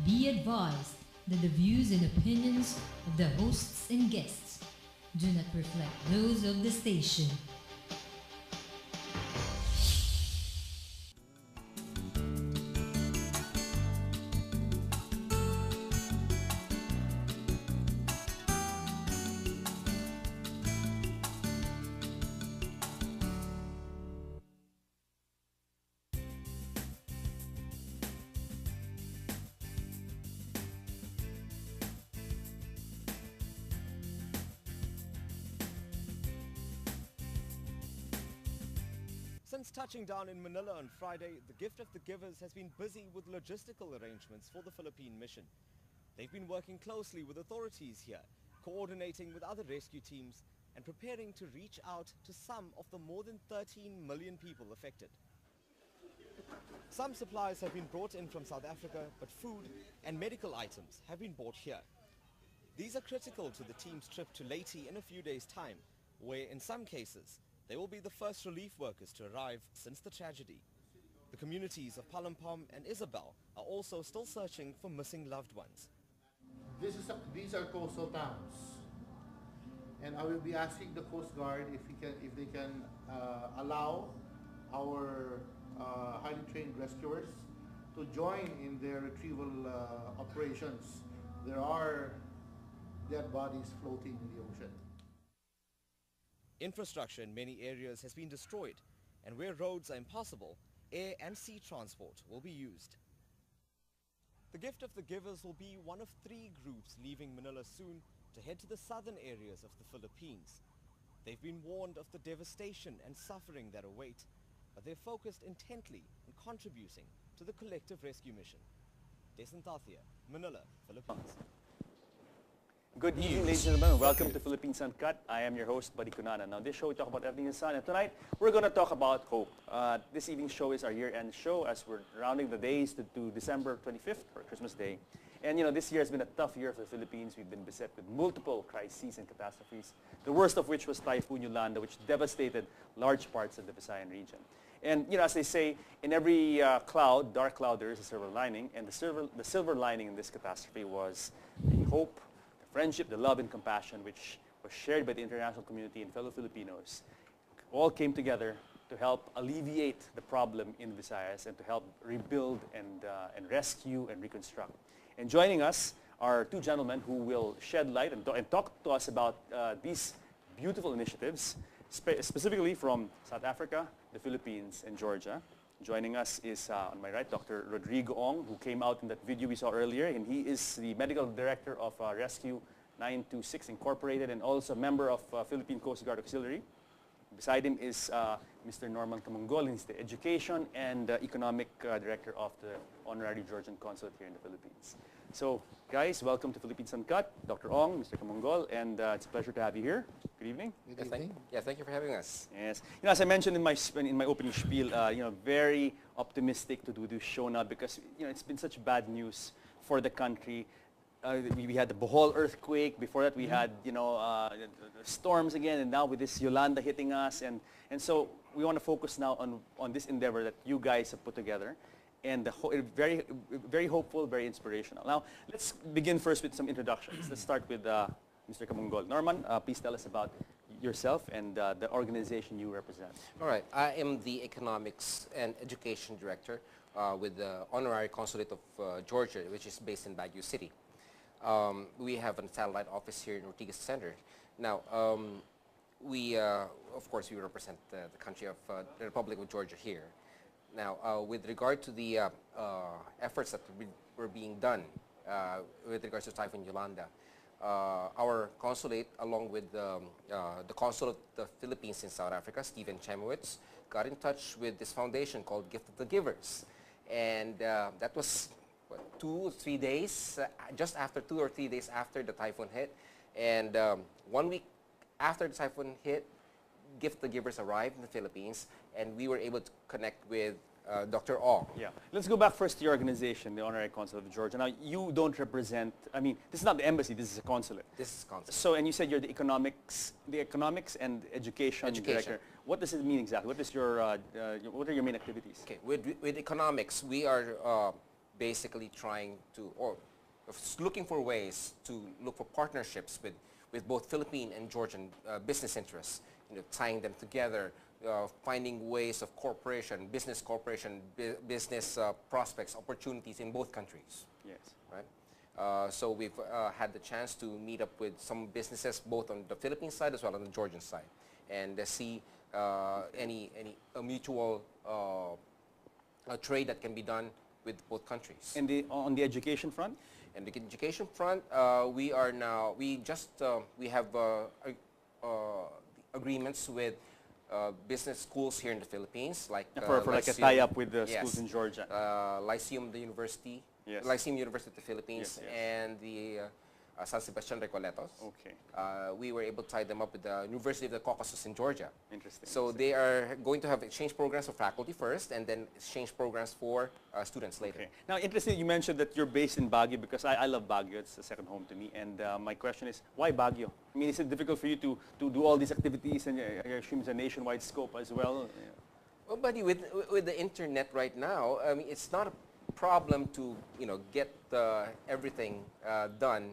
Be advised that the views and opinions of the hosts and guests do not reflect those of the station. Since touching down in Manila on Friday, the Gift of the Givers has been busy with logistical arrangements for the Philippine mission. They've been working closely with authorities here, coordinating with other rescue teams and preparing to reach out to some of the more than 13 million people affected. Some supplies have been brought in from South Africa, but food and medical items have been bought here. These are critical to the team's trip to Leyte in a few days' time, where in some cases, they will be the first relief workers to arrive since the tragedy. The communities of Palampam and Isabel are also still searching for missing loved ones. These are coastal towns, and I will be asking the Coast Guard if they can allow our highly trained rescuers to join in their retrieval operations. There are dead bodies floating in the ocean. Infrastructure in many areas has been destroyed, and where roads are impossible, air and sea transport will be used. The Gift of the Givers will be one of 3 groups leaving Manila soon to head to the southern areas of the Philippines. They've been warned of the devastation and suffering that await, but they're focused intently on contributing to the collective rescue mission. Desan Tathia, Manila, Philippines. Good evening, ladies and gentlemen. Welcome to Philippines Uncut. I am your host, Buddy Kunana. Now, this show we talk about everything in the sun, and tonight we're going to talk about hope. This evening's show is our year-end show as we're rounding the days to December 25th, or Christmas Day. And you know, this year has been a tough year for the Philippines. We've been beset with multiple crises and catastrophes, the worst of which was Typhoon Yolanda, which devastated large parts of the Visayan region. And you know, as they say, in every cloud, dark cloud, there is a silver lining, and the silver lining in this catastrophe was the hope, friendship, the love and compassion which was shared by the international community and fellow Filipinos all came together to help alleviate the problem in Visayas and to help rebuild and rescue and reconstruct. And joining us are 2 gentlemen who will shed light and talk to us about these beautiful initiatives, specifically from South Africa, the Philippines, and Georgia. Joining us is, on my right, Dr. Rodrigo Ong, who came out in that video we saw earlier, and he is the Medical Director of Rescue 926 Incorporated and also a member of Philippine Coast Guard Auxiliary. Beside him is Mr. Norman Camongol. He's the Education and Economic Director of the Honorary Georgian Consulate here in the Philippines. So, guys, welcome to Philippines Uncut. Dr. Ong, Mr. Camongol, and it's a pleasure to have you here. Good evening. Good evening. Thank you for having us. Yes. You know, as I mentioned in my opening spiel, you know, very optimistic to do this show now because you know it's been such bad news for the country. We had the Bohol earthquake. Before that, we had storms again, and now with this Yolanda hitting us, and so we want to focus now on this endeavor that you guys have put together, and very very hopeful, very inspirational. Now let's begin first with some introductions. Let's start with Mr. Camongol. Norman, please tell us about yourself and the organization you represent. All right. I am the Economics and Education Director with the Honorary Consulate of Georgia, which is based in Baguio City. We have a satellite office here in Ortigas Center. Now, of course, we represent the country of the Republic of Georgia here. Now, with regard to the efforts that were being done with regards to Typhoon Yolanda, our consulate, along with the Consul of the Philippines in South Africa, Stephen Chemowitz, got in touch with this foundation called Gift of the Givers. And that was, what, 2 or 3 days, just after 2 or 3 days after the typhoon hit. And 1 week after the typhoon hit, Gift of the Givers arrived in the Philippines, and we were able to connect with Dr. Ong. Yeah. Let's go back first to your organization, the Honorary Consulate of Georgia. Now, you don't represent, I mean, this is not the embassy, this is a consulate. This is consulate. So, and you said you're the economics and education director. What does it mean exactly? What is your, what are your main activities? Okay, with economics, we are basically trying to, or looking for ways to look for partnerships with both Philippine and Georgian business interests, tying them together, finding ways of cooperation, business cooperation, business prospects, opportunities in both countries. Yes. Right? So we've had the chance to meet up with some businesses both on the Philippine side as well as on the Georgian side, and see any mutual trade that can be done with both countries. And on the education front? And the education front, we have agreements with business schools here in the Philippines, like for like a tie-up with the schools in Georgia. Lyceum, the university, Yes. Lyceum University of the Philippines, Yes, yes. and the San Sebastian Recoletos. Okay. We were able to tie them up with the University of the Caucasus in Georgia. Interesting. So they are going to have exchange programs for faculty first, and then exchange programs for students later. Okay. Now, interesting, you mentioned that you're based in Baguio, because I love Baguio. It's a second home to me. And my question is, why Baguio? I mean, is it difficult for you to do all these activities, and I assume it's a nationwide scope as well? Well, buddy, with the internet right now, I mean, it's not a problem to get everything done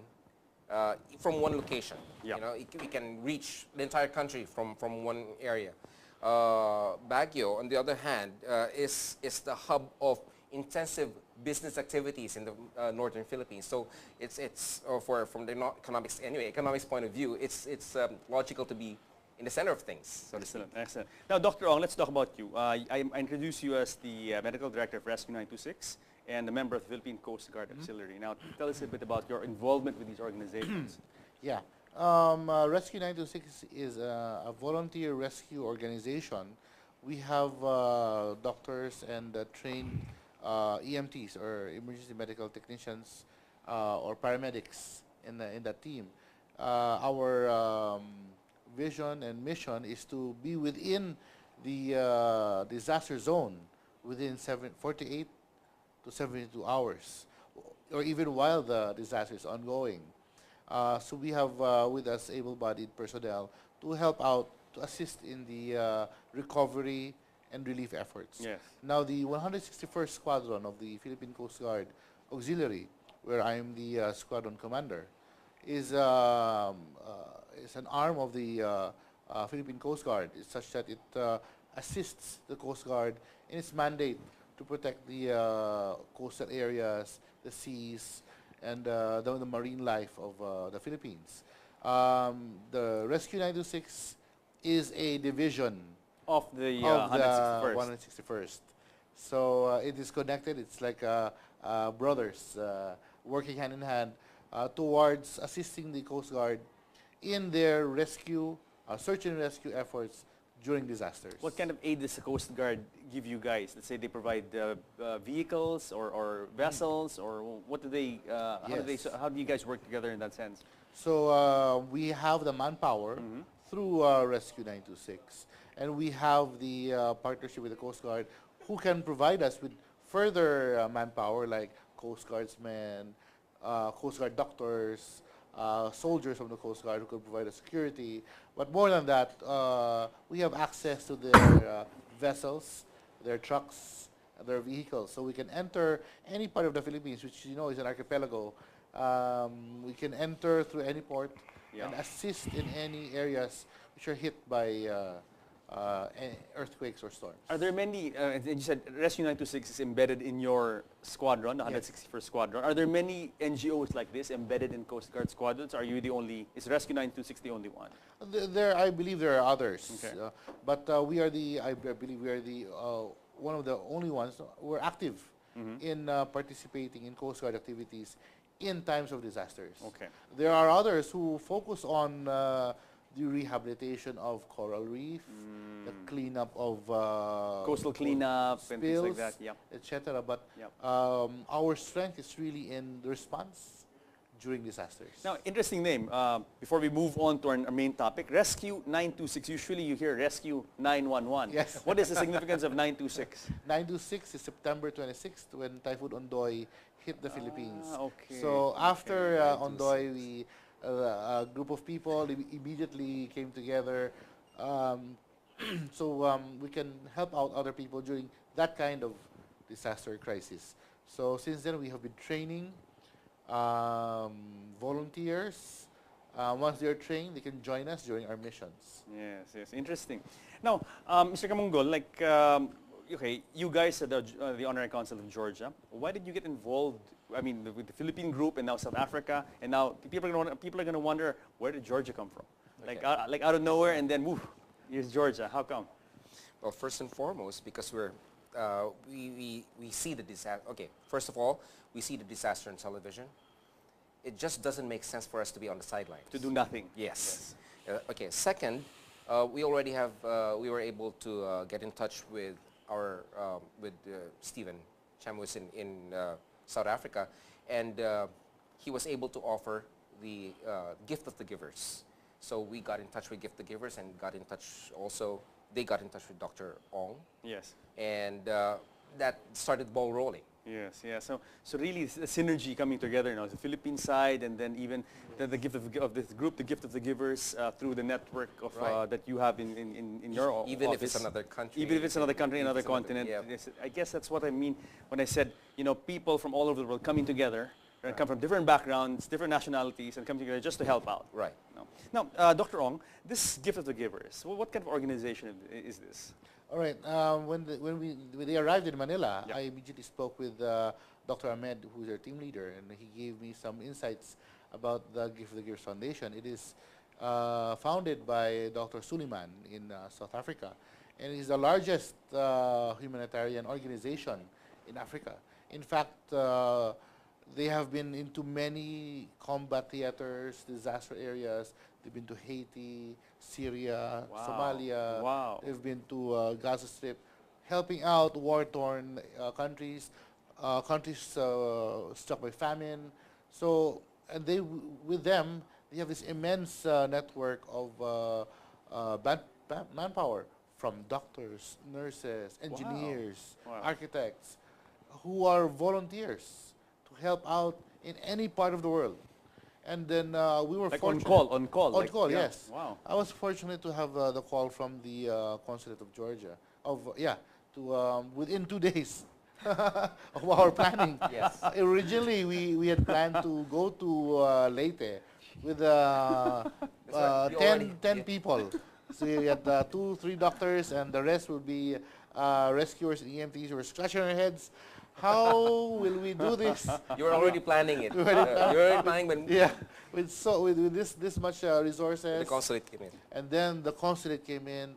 from one location. Yeah. We can reach the entire country from one area. Baguio, on the other hand, is the hub of intensive business activities in the northern Philippines. So it's from the economics point of view, it's logical to be in the center of things. So Excellent, excellent. Now, Dr. Ong, let's talk about you. I introduced you as the Medical Director of Rescue 926 and a member of the Philippine Coast Guard Auxiliary. Now, tell us a bit about your involvement with these organizations. Yeah. Rescue 926 is a volunteer rescue organization. We have doctors and trained EMTs, or emergency medical technicians, or paramedics in that team. Our vision and mission is to be within the disaster zone within 48 to 72 hours, or even while the disaster is ongoing. So we have with us able-bodied personnel to help out, to assist in the recovery and relief efforts. Yes. Now, the 161st Squadron of the Philippine Coast Guard Auxiliary, where I am the squadron commander, is an arm of the Philippine Coast Guard. It's such that it assists the Coast Guard in its mandate to protect the coastal areas, the seas, and the marine life of the Philippines. The Rescue 926 is a division Of the of 161st. 161st. So it is connected. It's like brothers working hand in hand towards assisting the Coast Guard in their rescue, search and rescue efforts during disasters. What kind of aid does the Coast Guard give you guys? Let's say they provide vehicles or vessels, or what do they, Yes. how do you guys work together in that sense? So we have the manpower through Rescue 926, and we have the partnership with the Coast Guard, who can provide us with further manpower, like Coast Guardsmen, Coast Guard doctors, soldiers from the Coast Guard who can provide us security. But more than that, we have access to their vessels, their trucks, their vehicles, so we can enter any part of the Philippines, which is an archipelago. We can enter through any port and assist in any areas which are hit by earthquakes or storms. Are there many, and you said Rescue 926 is embedded in your squadron, the 161st Squadron. Are there many NGOs like this embedded in Coast Guard squadrons? Are you the only, is Rescue 926 the only one? I believe there are others, Okay. but I believe we are the one of the only ones who are active in participating in Coast Guard activities in times of disasters. Okay. There are others who focus on the rehabilitation of coral reef, the cleanup of Coastal cleanup and things like that, yeah. etc. But Yep. our strength is really in the response during disasters. Now, interesting name. Before we move on to our main topic, Rescue 926. Usually you hear Rescue 911. Yes. What is the significance of 926? 926 is September 26th when Typhoon Ondoy hit the Philippines. Okay. So after Ondoy, a group of people immediately came together so we can help out other people during that kind of disaster crisis. So since then, we have been training volunteers. Once they're trained, they can join us during our missions. Yes, yes, interesting. Now, Mr. Kamunggol, like, okay, you guys are the Honorary Council of Georgia. Why did you get involved? I mean, with the Philippine group and now South Africa, and now people are gonna wonder, where did Georgia come from? Okay. Like out of nowhere, and then woof, here's Georgia. How come? Well, first and foremost, because we see the disaster. Okay, first of all, we see the disaster on television. It just doesn't make sense for us to be on the sidelines. To do nothing. Yes. Okay. Second, we already have. We were able to get in touch with our Stephen Chamus in South Africa, and he was able to offer the gift of the givers. So we got in touch with Gift the Givers and got in touch also. They got in touch with Dr. Ong. Yes. And that started the ball rolling. Yes, yeah. So really, it's a synergy coming together now. The Philippine side, and then even the gift of this group, the Gift of the Givers, through the network of that you have in your office. Even if it's another country. Even if it's another country, another continent. Yeah. I guess that's what I mean when I said, people from all over the world coming together, and come from different backgrounds, different nationalities, and come together just to help out. Right. Now, Dr. Ong, this Gift of the Givers, what kind of organization is this? All right. When they arrived in Manila, Yeah. I immediately spoke with Dr. Ahmed, who's our team leader, and he gave me some insights about the Gift of the Givers Foundation. It is founded by Dr. Suleiman in South Africa, and it is the largest humanitarian organization in Africa. In fact, they have been into many combat theaters, disaster areas. They've been to Haiti, Syria, Wow. Somalia. Wow. They've been to Gaza Strip, helping out war-torn countries, countries struck by famine. So, and with them, they have this immense network of manpower, from doctors, nurses, engineers, Wow. architects, who are volunteers to help out in any part of the world. And then we were Like fortunate. on call. On like, call, yeah. yes. Wow. I was fortunate to have the call from the Consulate of Georgia. To within 2 days of our planning. Yes. Originally, we had planned to go to Leyte with right. You already- 10 yeah. people. So we had 2, 3 doctors, and the rest would be rescuers and EMTs who were scratching their heads. How will we do this? You were already planning it. We You were were already planning when Yeah, with this much resources. the consulate came in. And then the consulate came in,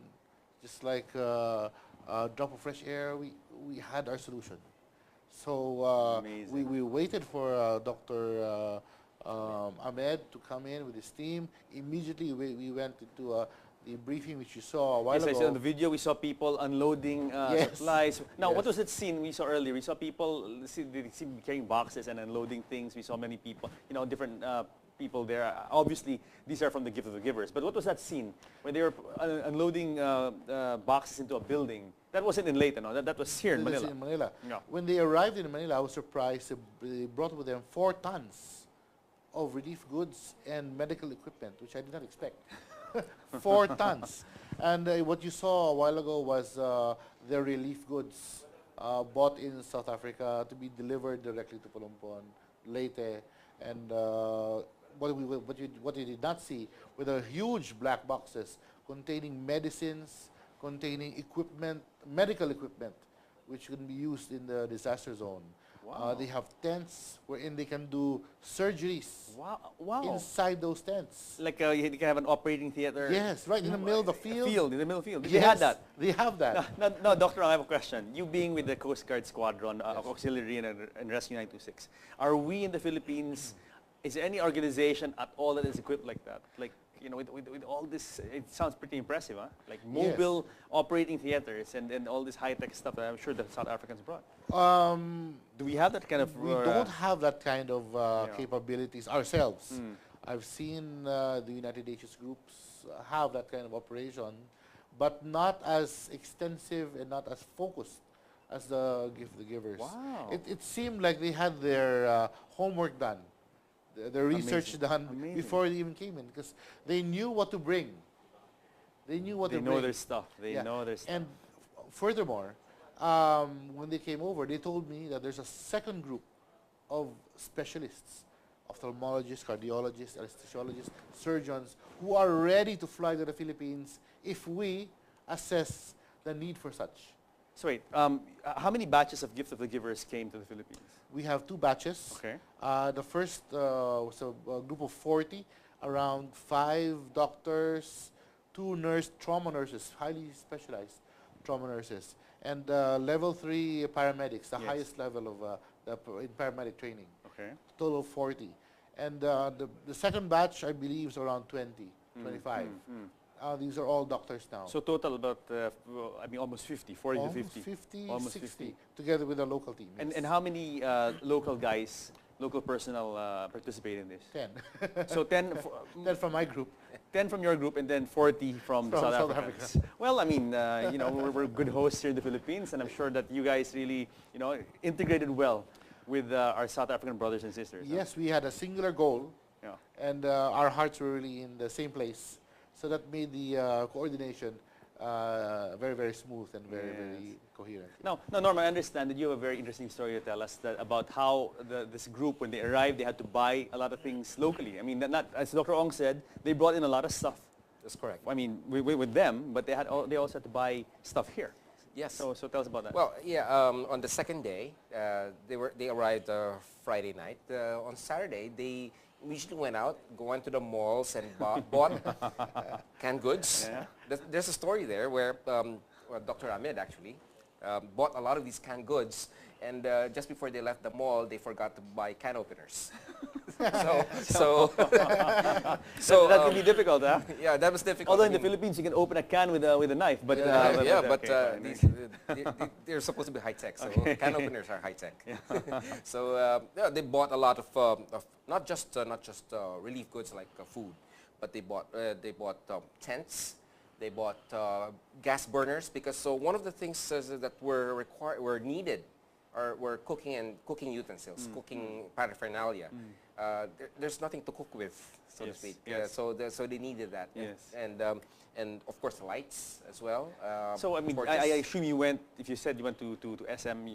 just like a drop of fresh air. We had our solution. So Amazing. we waited for Dr. Ahmed to come in with his team. Immediately we went into the briefing which you saw a while Yes, I ago. saw on the video we saw people unloading Yes. supplies. Now, what Yes. was that scene we saw earlier? We saw people carrying boxes and unloading things. We saw many people, different people there. Obviously, these are from the Gift of the Givers. But what was that scene when they were unloading boxes into a building? That wasn't in Leyte, no? That was here in This is Manila. in Manila. Yeah. When they arrived in Manila, I was surprised. They brought with them 4 tons of relief goods and medical equipment, which I did not expect. 4 tons. And what you saw a while ago was the relief goods bought in South Africa to be delivered directly to Polompon, Leyte. And what you did not see were the huge black boxes containing medicines, containing equipment, medical equipment, which can be used in the disaster zone. Wow. They have tents wherein they can do surgeries Wow. inside those tents. Like you can have an operating theater. Yes, right in the middle of the field. In the middle of the field. Yes, They had that. They have that. No, Doctor, I have a question. You being with the Coast Guard Squadron, Auxiliary and Rescue 926, are we in the Philippines, is there any organization at all that is equipped like that? Like, with all this, it sounds pretty impressive, huh? Like mobile operating theaters and all this high-tech stuff that I'm sure the South Africans brought. Do we have that kind of... We don't have that kind of Yeah. capabilities ourselves. I've seen the United Nations groups have that kind of operation, but not as extensive and not as focused as the Gift of the Givers. Wow. It seemed like they had their homework done, the research Amazing. done Amazing. before they even came in, because they knew what to bring. They knew what They to know bring. their stuff. They Yeah. know their stuff. And furthermore, when they came over, they told me that there's a second group of specialists, ophthalmologists, cardiologists, anesthesiologists, surgeons, who are ready to fly to the Philippines if we assess the need for such. So wait, how many batches of Gift of the Givers came to the Philippines? We have 2 batches. Okay. The first was a group of 40, around 5 doctors, 2 trauma nurses, highly specialized trauma nurses, and level 3 paramedics, the Yes. highest level of in paramedic training. Okay. Total of 40. And the second batch, I believe, is around 20, 25. These are all doctors now. So total about, I mean, almost 50, 40 to 50. 50, Almost 60, 50. together with the local team. And Yes. how many local guys, local personnel participate in this? 10. So 10, 10 from my group. 10 from your group and then 40 from the From South South Africans. Well, I mean, you know, we're good hosts here in the Philippines, and I'm sure that you guys really, you know, integrated well with our South African brothers and sisters. huh? Yes, we had a singular goal, Yeah. and our hearts were really in the same place. So that made the coordination very, very smooth and very, very coherent. Now, Norm, I understand that you have a very interesting story to tell us about how this group, when they arrived, they had to buy a lot of things locally. I mean, not as Dr. Ong said, they brought in a lot of stuff. That's correct. I mean, with them, but they also had to buy stuff here. Yes. So tell us about that. Well, yeah. On the second day, they arrived Friday night. On Saturday, they usually went to the malls and bought canned goods. Yeah. There's a story there where Dr. Ahmed actually bought a lot of these canned goods, and just before they left the mall, they forgot to buy can openers. so that can be difficult, huh? yeah, that was difficult. Although I in the mean, Philippines you can open a can with a knife, but they're supposed to be high tech, so can openers are high tech. So yeah, they bought a lot of not just relief goods like food, but they bought tents. They bought gas burners because one of the things that were needed were cooking utensils, cooking paraphernalia. There's nothing to cook with, so to speak. Yes. So they needed that. Yes. And of course the lights as well. So I mean, I assume you went. If you said you went to SM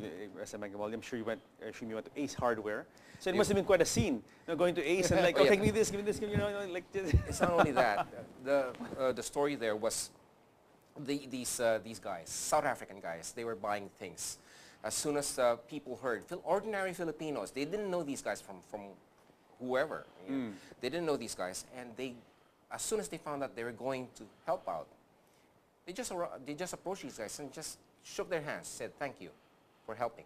Magawali, I'm sure you went. I assume you went to Ace Hardware. So it must have been quite a scene, you know, going to Ace and like, Oh, yeah. give me this, you know, like. It's not only that. The story there was these guys, South African guys. They were buying things. As soon as people heard, ordinary Filipinos, they didn't know these guys from whoever. You know. They didn't know these guys, and as soon as they found out they were going to help out, they just approached these guys and just shook their hands, said thank you for helping.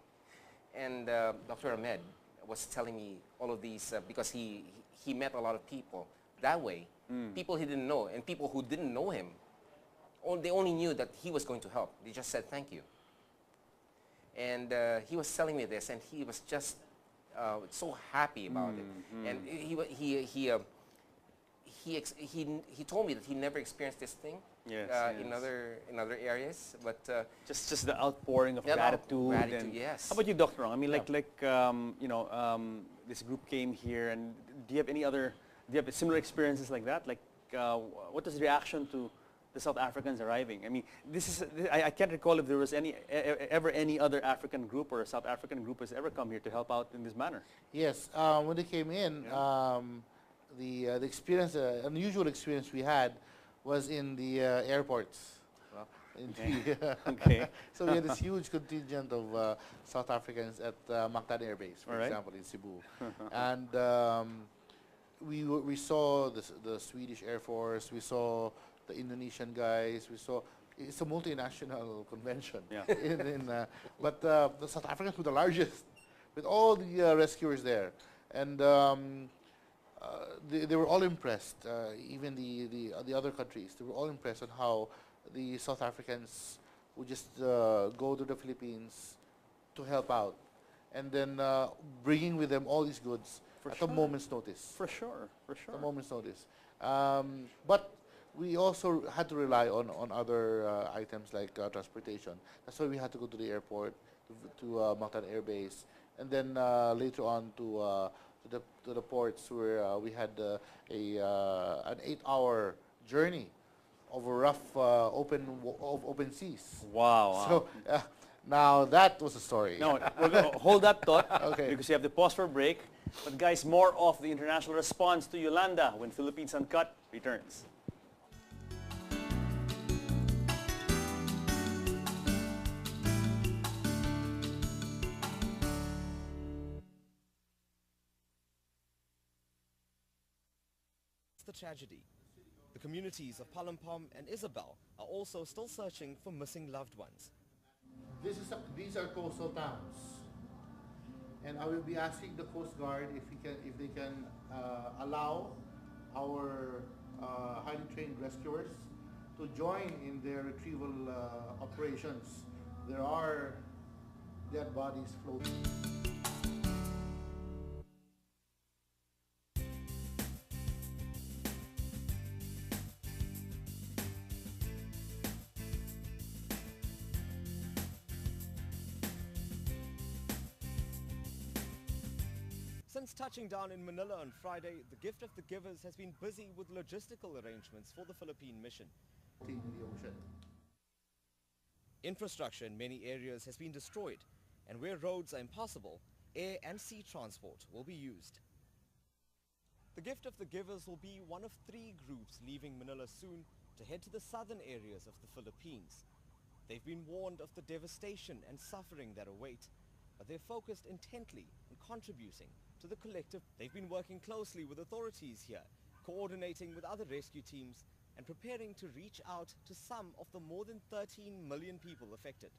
And Dr. Ahmed was telling me all of these because he met a lot of people that way, people he didn't know, and people who didn't know him. They only knew that he was going to help. They just said thank you. And he was telling me this, and he was just so happy about it. And he told me that he never experienced this thing in other areas, but just the outpouring of gratitude. And yes. How about you, Dr. Ong? I mean, you know, this group came here, and do you have similar experiences like that? Like, what was the reaction to the South Africans arriving? I mean, I can't recall if there was ever any other African group or a South African group has ever come here to help out in this manner. Yes, when they came in, the experience, unusual experience we had was in the airports. Okay. So we had this huge contingent of South Africans at Mactan Air Base, for example, in Cebu. And we saw the Swedish Air Force, we saw the Indonesian guys, it's a multinational convention. Yeah. But the South Africans were the largest, with all the rescuers there. And they were all impressed, even the other countries. They were all impressed on how the South Africans would just go to the Philippines to help out, and then bringing with them all these goods at a moment's notice. For sure. A moment's notice. But we also had to rely on other items like transportation. That's why we had to go to the airport, to Mactan Air Base, and then later on to the ports where we had an 8-hour journey over rough open seas. Wow. So Now that was a story. No, we're going to hold that thought Okay. because you have to pause for a break. But guys, more of the international response to Yolanda when Philippines Uncut returns. The tragedy. The communities of Palampam and Isabel are also still searching for missing loved ones. These are coastal towns, and I will be asking the Coast Guard if they can allow our highly trained rescuers to join in their retrieval operations. There are dead bodies floating. Since touching down in Manila on Friday, the Gift of the Givers has been busy with logistical arrangements for the Philippine mission. In the ocean. Infrastructure in many areas has been destroyed, and where roads are impassable, air and sea transport will be used. The Gift of the Givers will be one of 3 groups leaving Manila soon to head to the southern areas of the Philippines. They've been warned of the devastation and suffering that await, but they're focused intently on contributing to the collective. They've been working closely with authorities here, coordinating with other rescue teams and preparing to reach out to some of the more than 13 million people affected.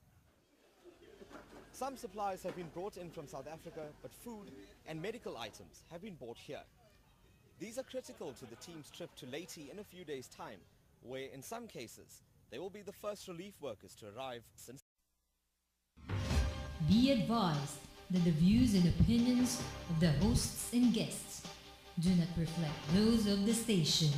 Some supplies have been brought in from South Africa, but food and medical items have been bought here. These are critical to the team's trip to Leyte in a few days' time, where in some cases they will be the first relief workers to arrive since. Be advised that the views and opinions of the hosts and guests do not reflect those of the station.